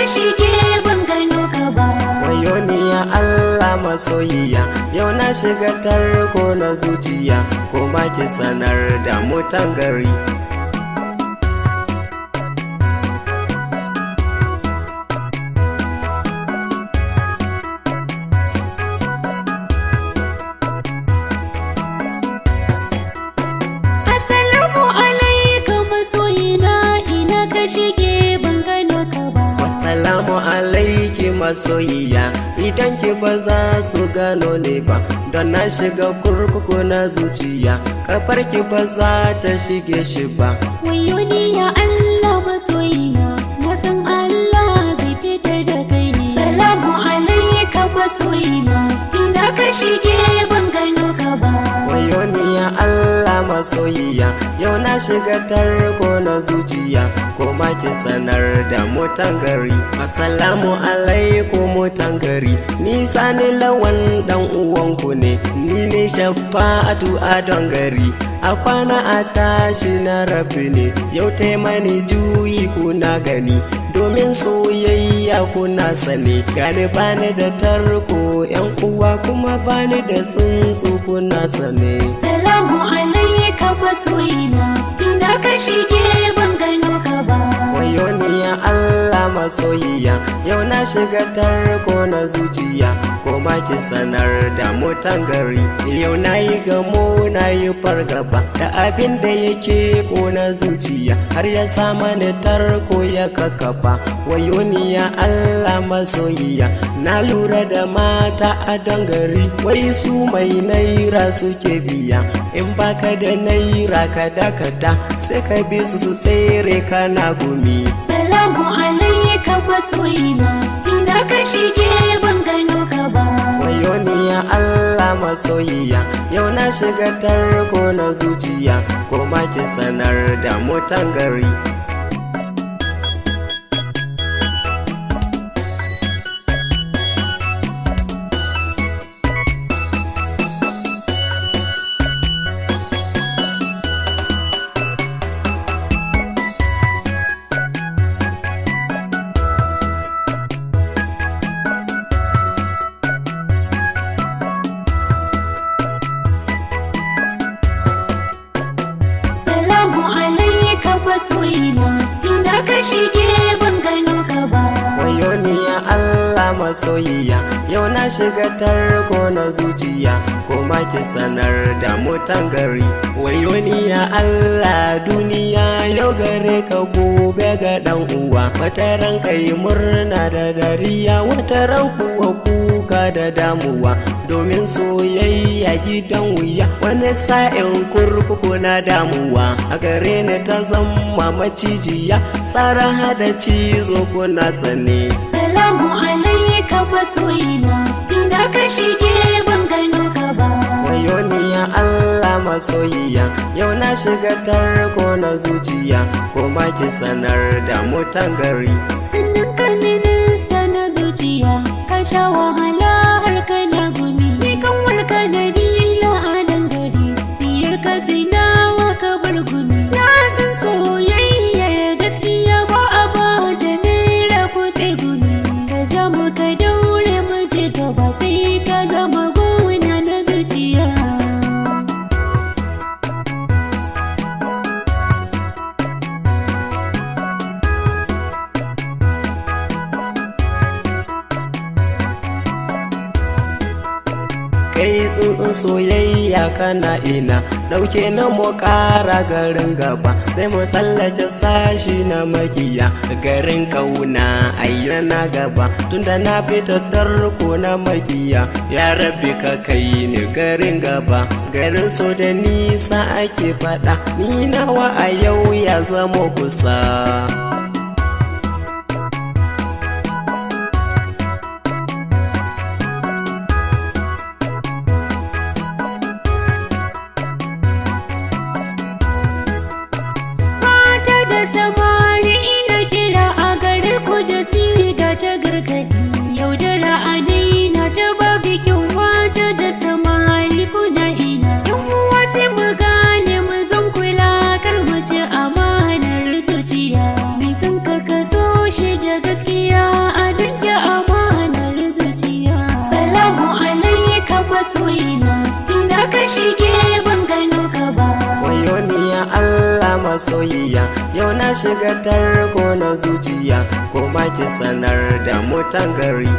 shige ban gano ka ba. Wayo ni ya Allah masoyiya, yau na shiga tarko na zuciya, kuma ki sanar da mutan gari. Assalamu alaikum masoyina, ina ka shige ban gano ka ba. Assalamu alaiki masoyiya, idan ki ba za su gano ne ba, don na shiga kurkuku na zuciya, kafar ki ba za ta shige shi ba. Wayo ni ya Allah masoyina, na san Allah zai fitar da kai ne. Salamu alaikum masoyina, ina ka shige ban gano ka ba. Wayo ni ya Allah masoyiya, yau na shiga tarko na zuciya, kuma ki sanar da mutan gari. Assalamu alaikum mutan gari, ni Sani Lawan dan uwanku ne, ni ne Shafa'atu adon gari, a kwana a tashi na rafi ne, yau taimani juyi kuna gani, domin soyayya kuna sane, gani bani da tarko yan uwa kuma bani da tsuntsu kuna sane. Salamu alaikum masoyina, ina ka shige ban gano ka ba. Wayo ni ya Allah masoyiya, yau na shiga tarko na zuciya, kuma ki sanar da mutan gari. Yau na yi gamo na yi fargaba da abin da yake ƙona zuciya, har ya sa mani tarko ya kakkafa. Wayo ni ya Allah masoyiya, na lura da mata a dangari, wai su mai naira suke biya, in baka da naira ka dakata, sai ka bi su tsere kana gumi. Salamu alaikum masoyina, ina ka shige ban gano ka ba. Wayo ni ya Allah masoyiya, yau na shiga tarko na zuciya, kuma ki sanar da mutan gari. Masoyina, ina ka shige ban gano ka ba. Wayo ni ya Allah masoyiya, yau na shiga tarko na zuciya, kuma ki sanar da mutan gari. Wayo ni ya Allah duniya, yau gare ka gobe ga dan uwa, wata ran kai murna da dariya, wata ran kuwa kuka da damuwa, domin soyayya gidan wuya, wani sa'in kurkuku na damuwa, a gare ni ta zama macijiya, tsara hada cizo kuna sane. Salamu alaikum masoyina, ina ka shige ban gano ka ba. Wayo ni ya Allah masoyiya, yau na shiga tarko na zuciya, kuma ki sanar da mutan gari. Sannan ka minista na zuciya, ka sha wahala har kana gumi, ni kan warka da dila a nan gari, biyar ka zinawa ka bar gumi. Na san soyayyar gaskiya ba a ba da naira ko tsegumi, ka ja mu ka daure mu je gaba, sai ka zama gona na zuciya. Kai tsuntsun soyayya kana ina, dauke na mu ƙara garin gaba, sai mu tsallace sashi na makiya, garin kauna ayyana gaba, tunda na fita tarko na makiya, ya rabbi ka kai ni garin gaba, garin so da nisa ake faɗa, ni nawa a yau ya zama kusa. masoyiya yau na shiga tarko na zuciya ko ma ki sanar da mutan gari